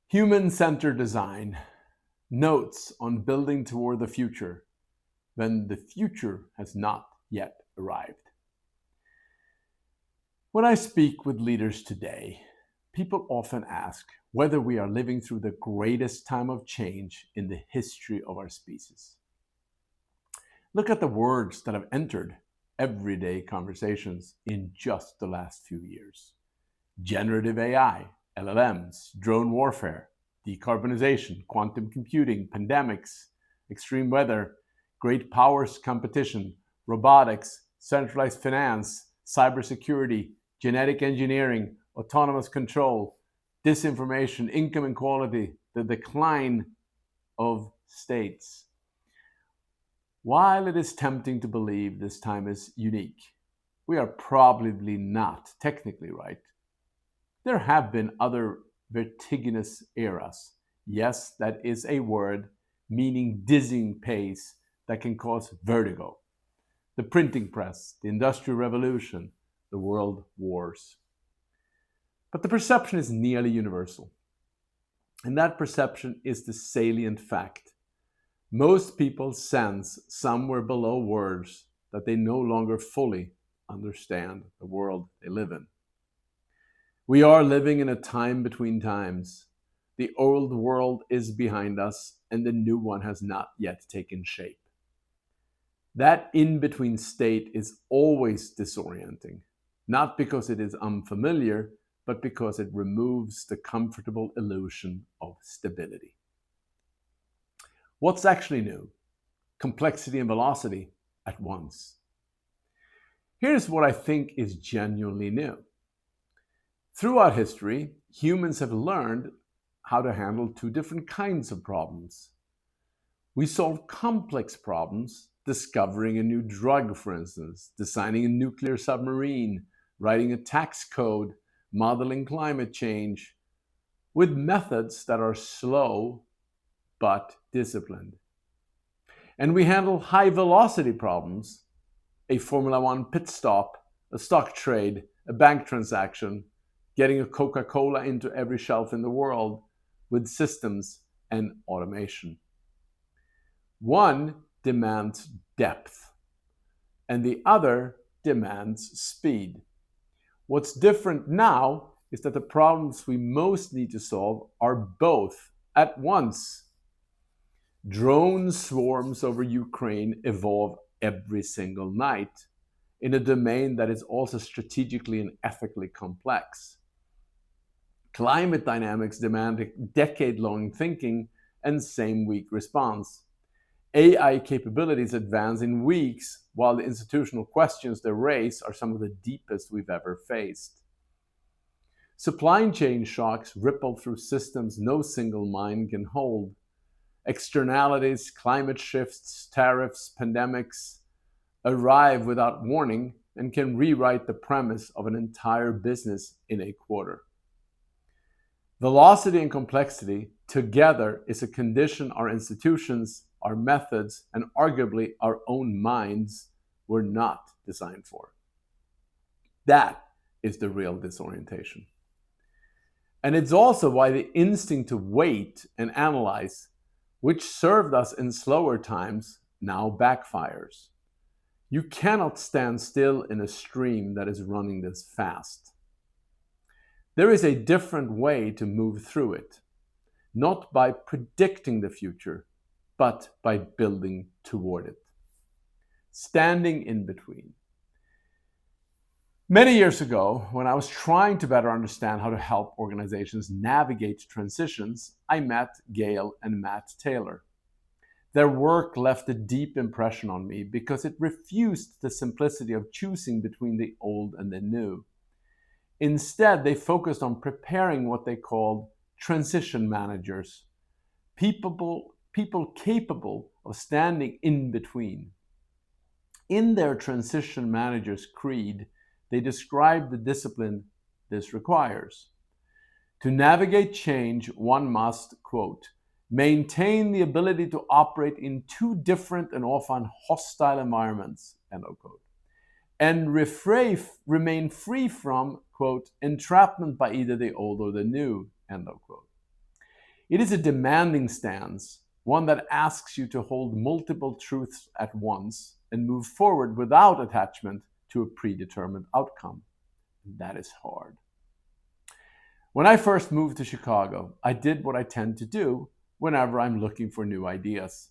Human-centered design, notes on building toward the future when the future has not yet arrived. When I speak with leaders today, people often ask whether we are living through the greatest time of change in the history of our species. Look at the words that have entered everyday conversations in just the last few years. Generative AI, LLMs, drone warfare, decarbonization, quantum computing, pandemics, extreme weather, great powers competition, robotics, centralized finance, cybersecurity, genetic engineering, autonomous control, disinformation, income inequality, the decline of states. While it is tempting to believe this time is unique, we are probably not technically right. There have been other vertiginous eras. Yes, that is a word meaning dizzying pace that can cause vertigo. The printing press, the Industrial Revolution, the world wars. But the perception is nearly universal. And that perception is the salient fact. Most people sense somewhere below words that they no longer fully understand the world they live in. We are living in a time between times. The old world is behind us, and the new one has not yet taken shape. That in-between state is always disorienting, not because it is unfamiliar, but because it removes the comfortable illusion of stability. What's actually new? Complexity and velocity at once. Here's what I think is genuinely new. Throughout history, humans have learned how to handle two different kinds of problems. We solve complex problems, discovering a new drug, for instance, designing a nuclear submarine, writing a tax code, modeling climate change, with methods that are slow but disciplined. And we handle high velocity problems, a Formula One pit stop, a stock trade, a bank transaction, getting a Coca-Cola into every shelf in the world, with systems and automation. One demands depth, and the other demands speed. What's different now is that the problems we most need to solve are both at once. Drone swarms over Ukraine evolve every single night in a domain that is also strategically and ethically complex. Climate dynamics demand decade-long thinking and same-week response. AI capabilities advance in weeks, while the institutional questions they raise are some of the deepest we've ever faced. Supply chain shocks ripple through systems no single mind can hold. Externalities, climate shifts, tariffs, pandemics arrive without warning and can rewrite the premise of an entire business in a quarter. Velocity and complexity together is a condition our institutions, our methods, and arguably our own minds were not designed for. That is the real disorientation. And it's also why the instinct to wait and analyze, which served us in slower times, now backfires. You cannot stand still in a stream that is running this fast. There is a different way to move through it, not by predicting the future, but by building toward it. Standing in between. Many years ago, when I was trying to better understand how to help organizations navigate transitions, I met Gail and Matt Taylor. Their work left a deep impression on me because it refused the simplicity of choosing between the old and the new. Instead, they focused on preparing what they called transition managers, people capable of standing in between. In their transition manager's creed, they describe the discipline this requires. To navigate change, one must, quote, maintain the ability to operate in two different and often hostile environments, end of quote, and remain free from, quote, entrapment by either the old or the new, end of quote. It is a demanding stance, one that asks you to hold multiple truths at once and move forward without attachment to a predetermined outcome. That is hard. When I first moved to Chicago, I did what I tend to do whenever I'm looking for new ideas.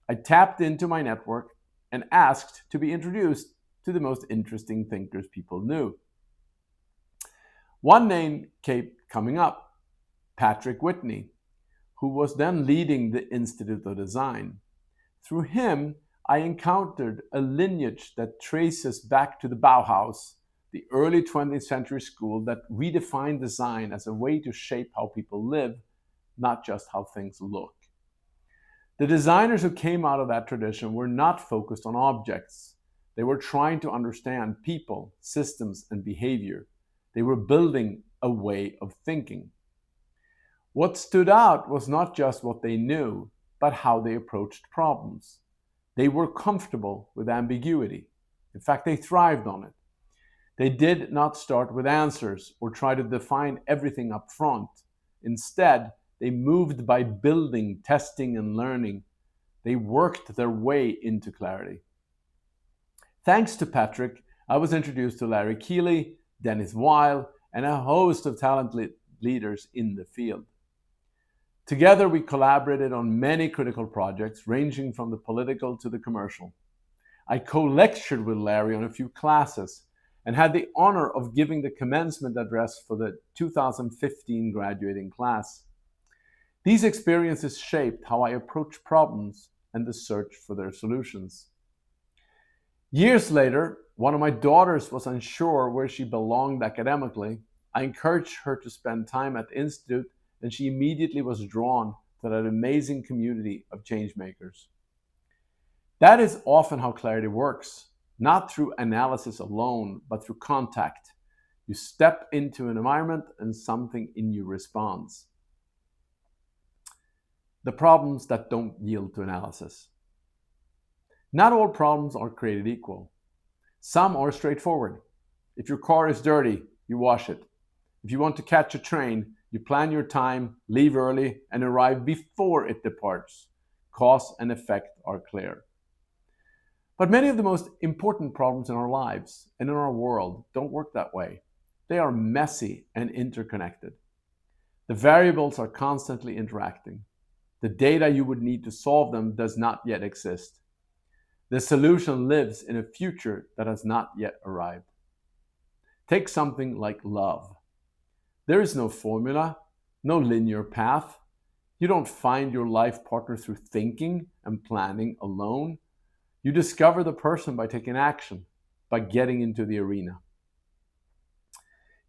I tapped into my network and asked to be introduced to the most interesting thinkers people knew. One name kept coming up, Patrick Whitney, who was then leading the Institute of Design. Through him, I encountered a lineage that traces back to the Bauhaus, the early 20th century school that redefined design as a way to shape how people live, not just how things look. The designers who came out of that tradition were not focused on objects. They were trying to understand people, systems, and behavior. They were building a way of thinking. What stood out was not just what they knew, but how they approached problems. They were comfortable with ambiguity. In fact, they thrived on it. They did not start with answers or try to define everything up front. Instead, they moved by building, testing, and learning. They worked their way into clarity. Thanks to Patrick, I was introduced to Larry Keeley, Dennis Weil, and a host of talented leaders in the field. Together, we collaborated on many critical projects, ranging from the political to the commercial. I co-lectured with Larry on a few classes and had the honor of giving the commencement address for the 2015 graduating class. These experiences shaped how I approach problems and the search for their solutions. Years later, one of my daughters was unsure where she belonged academically. I encouraged her to spend time at the Institute, and she immediately was drawn to that amazing community of changemakers. That is often how clarity works, not through analysis alone, but through contact. You step into an environment and something in you responds. The problems that don't yield to analysis. Not all problems are created equal. Some are straightforward. If your car is dirty, you wash it. If you want to catch a train, you plan your time, leave early, and arrive before it departs. Cause and effect are clear. But many of the most important problems in our lives and in our world don't work that way. They are messy and interconnected. The variables are constantly interacting. The data you would need to solve them does not yet exist. The solution lives in a future that has not yet arrived. Take something like love. There is no formula, no linear path. You don't find your life partner through thinking and planning alone. You discover the person by taking action, by getting into the arena.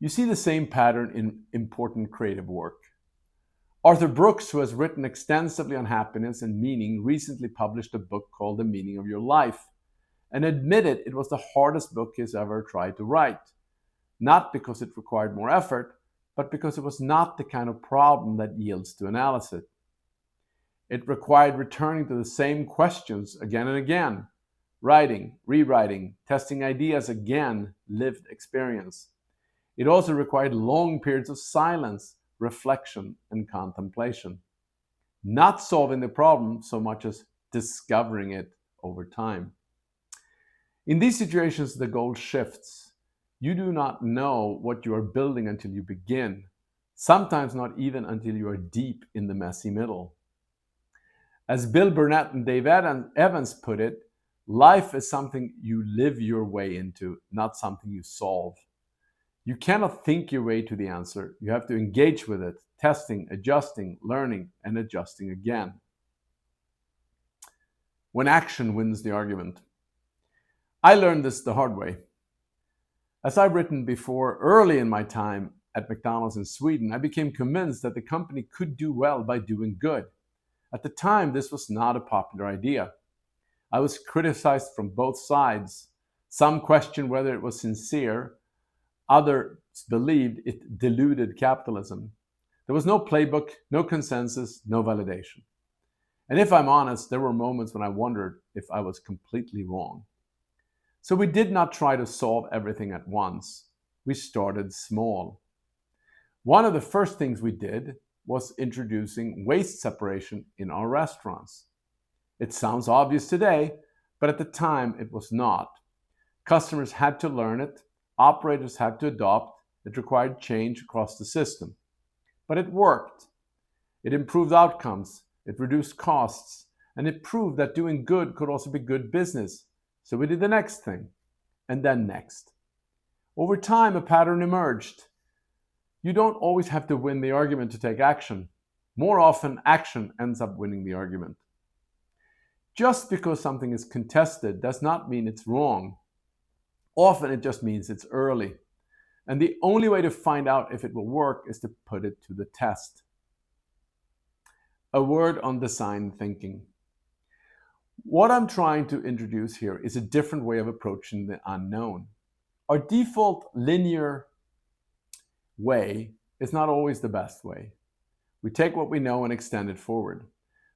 You see the same pattern in important creative work. Arthur Brooks, who has written extensively on happiness and meaning, recently published a book called The Meaning of Your Life, and admitted it was the hardest book he's ever tried to write. Not because it required more effort, but because it was not the kind of problem that yields to analysis. It required returning to the same questions again and again, writing, rewriting, testing ideas again, lived experience. It also required long periods of silence, reflection, and contemplation. Not solving the problem so much as discovering it over time. In these situations, the goal shifts. You do not know what you are building until you begin, sometimes not even until you are deep in the messy middle. As Bill Burnett and Dave Evans put it, life is something you live your way into, not something you solve. You cannot think your way to the answer. You have to engage with it, testing, adjusting, learning, and adjusting again. When action wins the argument. I learned this the hard way. As I've written before, early in my time at McDonald's in Sweden, I became convinced that the company could do well by doing good. At the time, this was not a popular idea. I was criticized from both sides. Some questioned whether it was sincere. Others believed it diluted capitalism. There was no playbook, no consensus, no validation. And if I'm honest, there were moments when I wondered if I was completely wrong. So we did not try to solve everything at once. We started small. One of the first things we did was introducing waste separation in our restaurants. It sounds obvious today, but at the time it was not. Customers had to learn it, operators had to adopt, it required change across the system. But it worked. It improved outcomes, it reduced costs, and it proved that doing good could also be good business. So we did the next thing, and then next. Over time, a pattern emerged. You don't always have to win the argument to take action. More often, action ends up winning the argument. Just because something is contested does not mean it's wrong. Often it just means it's early. And the only way to find out if it will work is to put it to the test. A word on design thinking. What I'm trying to introduce here is a different way of approaching the unknown. Our default linear way is not always the best way. We take what we know and extend it forward.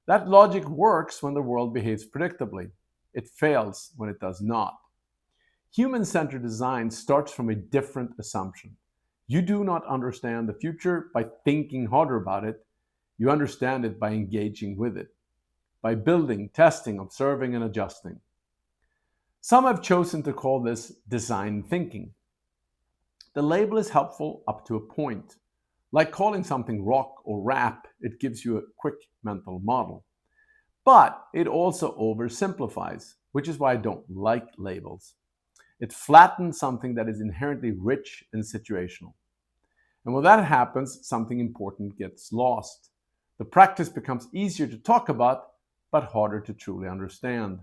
That logic works when the world behaves predictably. It fails when it does not. Human-centered design starts from a different assumption. You do not understand the future by thinking harder about it. You understand it by engaging with it, by building, testing, observing, and adjusting. Some have chosen to call this design thinking. The label is helpful up to a point. Like calling something rock or rap, it gives you a quick mental model. But it also oversimplifies, which is why I don't like labels. It flattens something that is inherently rich and situational. And when that happens, something important gets lost. The practice becomes easier to talk about, but harder to truly understand.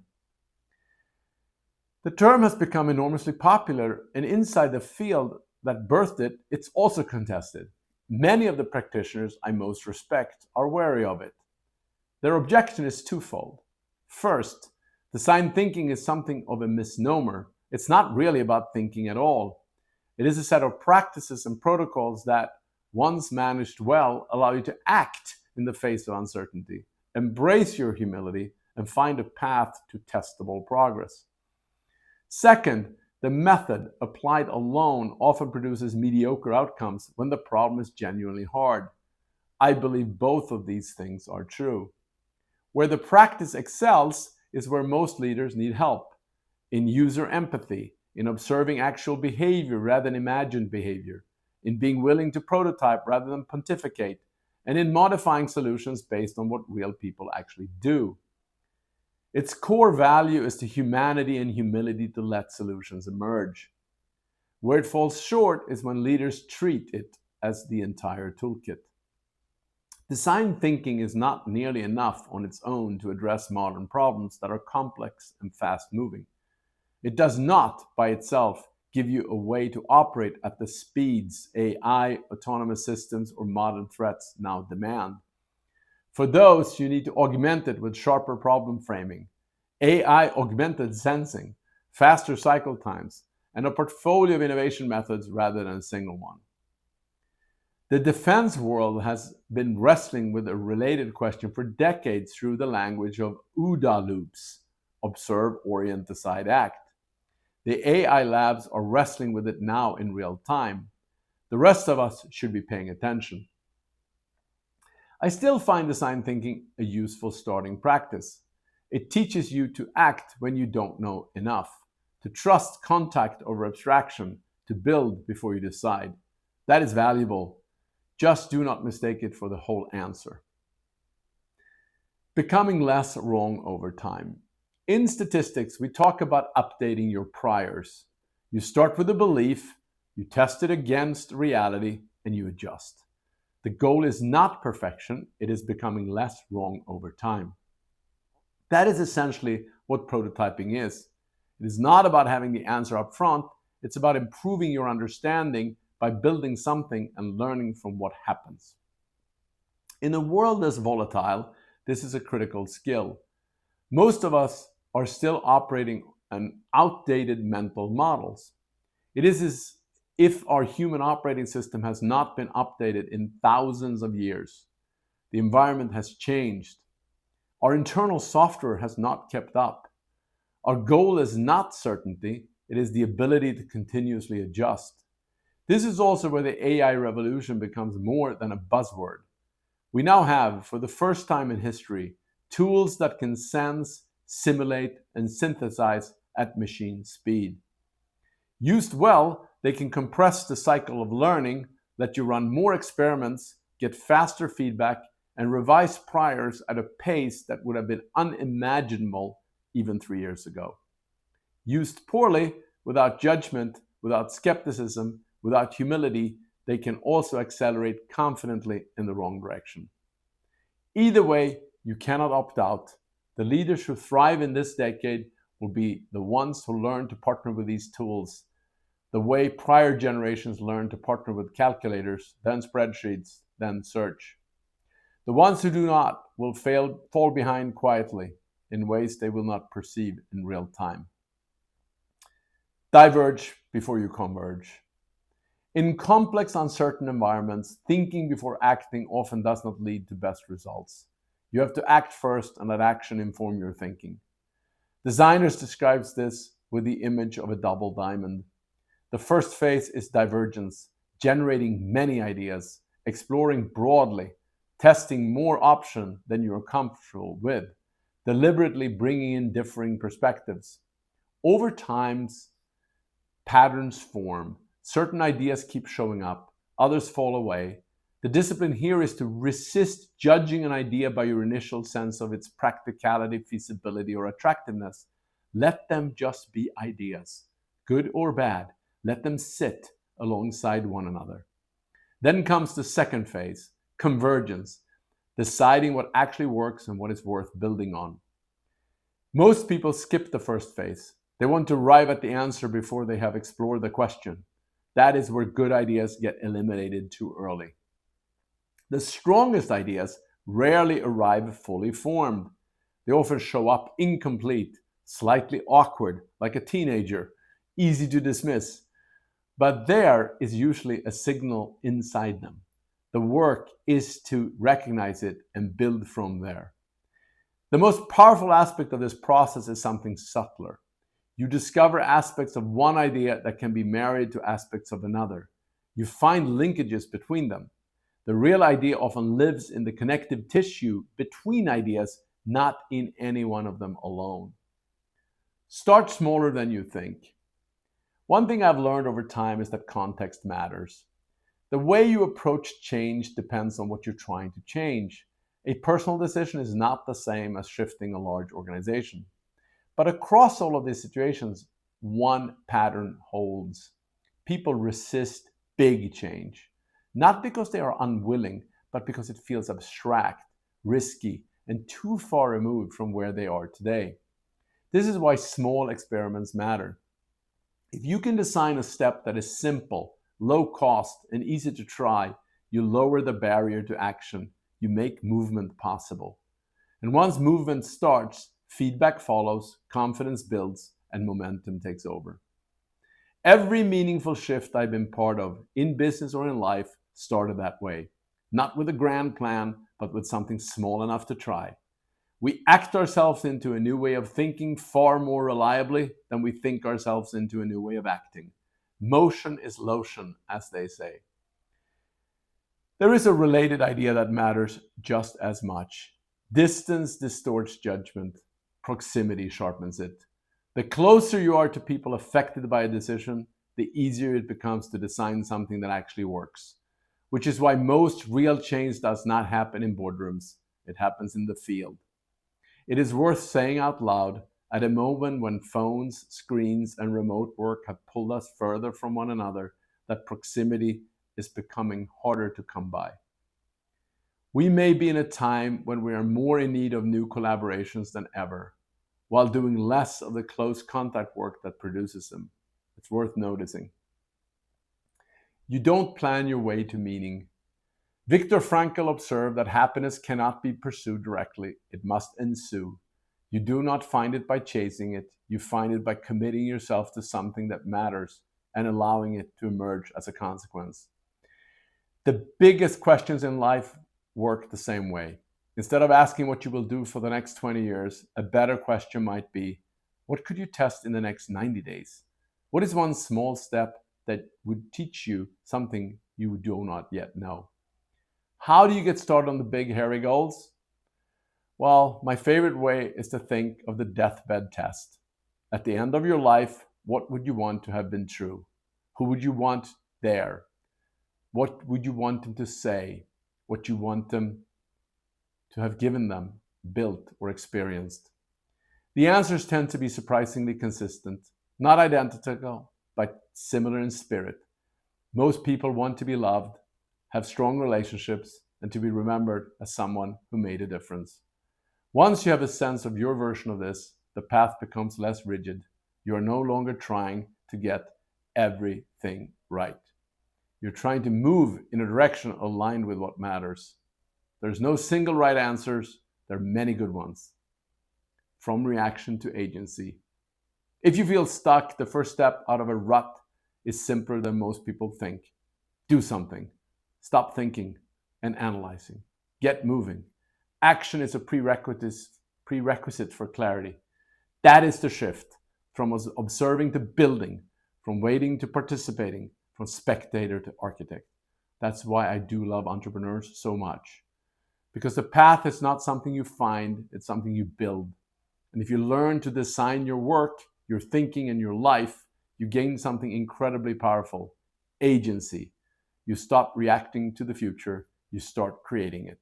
The term has become enormously popular, and inside the field that birthed it, it's also contested. Many of the practitioners I most respect are wary of it. Their objection is twofold. First, design thinking is something of a misnomer. It's not really about thinking at all. It is a set of practices and protocols that, once managed well, allow you to act in the face of uncertainty, embrace your humility, and find a path to testable progress. Second, the method applied alone often produces mediocre outcomes when the problem is genuinely hard. I believe both of these things are true. Where the practice excels is where most leaders need help. In user empathy, in observing actual behavior rather than imagined behavior, in being willing to prototype rather than pontificate, and in modifying solutions based on what real people actually do. Its core value is the humanity and humility to let solutions emerge. Where it falls short is when leaders treat it as the entire toolkit. Design thinking is not nearly enough on its own to address modern problems that are complex and fast-moving. It does not, by itself, give you a way to operate at the speeds AI, autonomous systems, or modern threats now demand. For those, you need to augment it with sharper problem framing, AI-augmented sensing, faster cycle times, and a portfolio of innovation methods rather than a single one. The defense world has been wrestling with a related question for decades through the language of OODA loops, observe, orient, decide, act. The AI labs are wrestling with it now in real time. The rest of us should be paying attention. I still find design thinking a useful starting practice. It teaches you to act when you don't know enough, to trust contact over abstraction, to build before you decide. That is valuable. Just do not mistake it for the whole answer. Becoming less wrong over time. In statistics, we talk about updating your priors. You start with a belief, you test it against reality, and you adjust. The goal is not perfection, it is becoming less wrong over time. That is essentially what prototyping is. It is not about having the answer up front, it's about improving your understanding by building something and learning from what happens. In a world that's volatile, this is a critical skill. Most of us are still operating on outdated mental models. It is as if our human operating system has not been updated in thousands of years. The environment has changed. Our internal software has not kept up. Our goal is not certainty, it is the ability to continuously adjust. This is also where the AI revolution becomes more than a buzzword. We now have, for the first time in history, tools that can sense, simulate, and synthesize at machine speed. Used well, they can compress the cycle of learning, let you run more experiments, get faster feedback, and revise priors at a pace that would have been unimaginable even 3 years ago. Used poorly, without judgment, without skepticism, without humility, they can also accelerate confidently in the wrong direction. Either way, you cannot opt out. The leaders who thrive in this decade will be the ones who learn to partner with these tools, the way prior generations learned to partner with calculators, then spreadsheets, then search. The ones who do not will fall behind quietly in ways they will not perceive in real time. Diverge before you converge. In complex, uncertain environments, thinking before acting often does not lead to best results. You have to act first and let action inform your thinking. Designers describes this with the image of a double diamond. The first phase is divergence, generating many ideas, exploring broadly, testing more options than you are comfortable with, deliberately bringing in differing perspectives. Over time, patterns form. Certain ideas keep showing up, others fall away. The discipline here is to resist judging an idea by your initial sense of its practicality, feasibility, or attractiveness. Let them just be ideas, good or bad. Let them sit alongside one another. Then comes the second phase, convergence, deciding what actually works and what is worth building on. Most people skip the first phase. They want to arrive at the answer before they have explored the question. That is where good ideas get eliminated too early. The strongest ideas rarely arrive fully formed. They often show up incomplete, slightly awkward, like a teenager, easy to dismiss. But there is usually a signal inside them. The work is to recognize it and build from there. The most powerful aspect of this process is something subtler. You discover aspects of one idea that can be married to aspects of another. You find linkages between them. The real idea often lives in the connective tissue between ideas, not in any one of them alone. Start smaller than you think. One thing I've learned over time is that context matters. The way you approach change depends on what you're trying to change. A personal decision is not the same as shifting a large organization. But across all of these situations, one pattern holds. People resist big change, not because they are unwilling, but because it feels abstract, risky, and too far removed from where they are today. This is why small experiments matter. If you can design a step that is simple, low cost, and easy to try, you lower the barrier to action. You make movement possible. And once movement starts, feedback follows, confidence builds, and momentum takes over. Every meaningful shift I've been part of, in business or in life, started that way. Not with a grand plan, but with something small enough to try. We act ourselves into a new way of thinking far more reliably than we think ourselves into a new way of acting. Motion is lotion, as they say. There is a related idea that matters just as much. Distance distorts judgment. Proximity sharpens it. The closer you are to people affected by a decision, the easier it becomes to design something that actually works. Which is why most real change does not happen in boardrooms. It happens in the field. It is worth saying out loud, at a moment when phones, screens, and remote work have pulled us further from one another, that proximity is becoming harder to come by. We may be in a time when we are more in need of new collaborations than ever, while doing less of the close contact work that produces them. It's worth noticing. You don't plan your way to meaning. Viktor Frankl observed that happiness cannot be pursued directly. It must ensue. You do not find it by chasing it. You find it by committing yourself to something that matters and allowing it to emerge as a consequence. The biggest questions in life work the same way. Instead of asking what you will do for the next 20 years, a better question might be, what could you test in the next 90 days? What is one small step that would teach you something you do not yet know? How do you get started on the big, hairy goals? Well, my favorite way is to think of the deathbed test. At the end of your life, what would you want to have been true? Who would you want there? What would you want them to say? What you want them to have given them, built, or experienced? The answers tend to be surprisingly consistent, not identical, but similar in spirit. Most people want to be loved, have strong relationships, and to be remembered as someone who made a difference. Once you have a sense of your version of this, the path becomes less rigid. You are no longer trying to get everything right. You're trying to move in a direction aligned with what matters. There's no single right answers, there are many good ones. From reaction to agency. If you feel stuck, the first step out of a rut is simpler than most people think. Do something. Stop thinking and analyzing. Get moving. Action is a prerequisite for clarity. That is the shift from observing to building, from waiting to participating, from spectator to architect. That's why I do love entrepreneurs so much. Because the path is not something you find, it's something you build. And if you learn to design your work, your thinking, and your life, you gain something incredibly powerful: agency. You stop reacting to the future, you start creating it.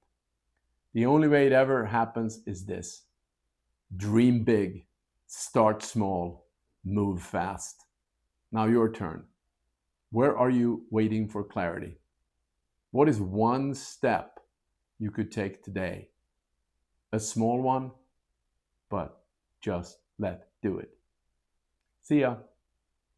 The only way it ever happens is this: dream big, start small, move fast. Now your turn. Where are you waiting for clarity? What is one step you could take today? A small one, but just do it. See ya.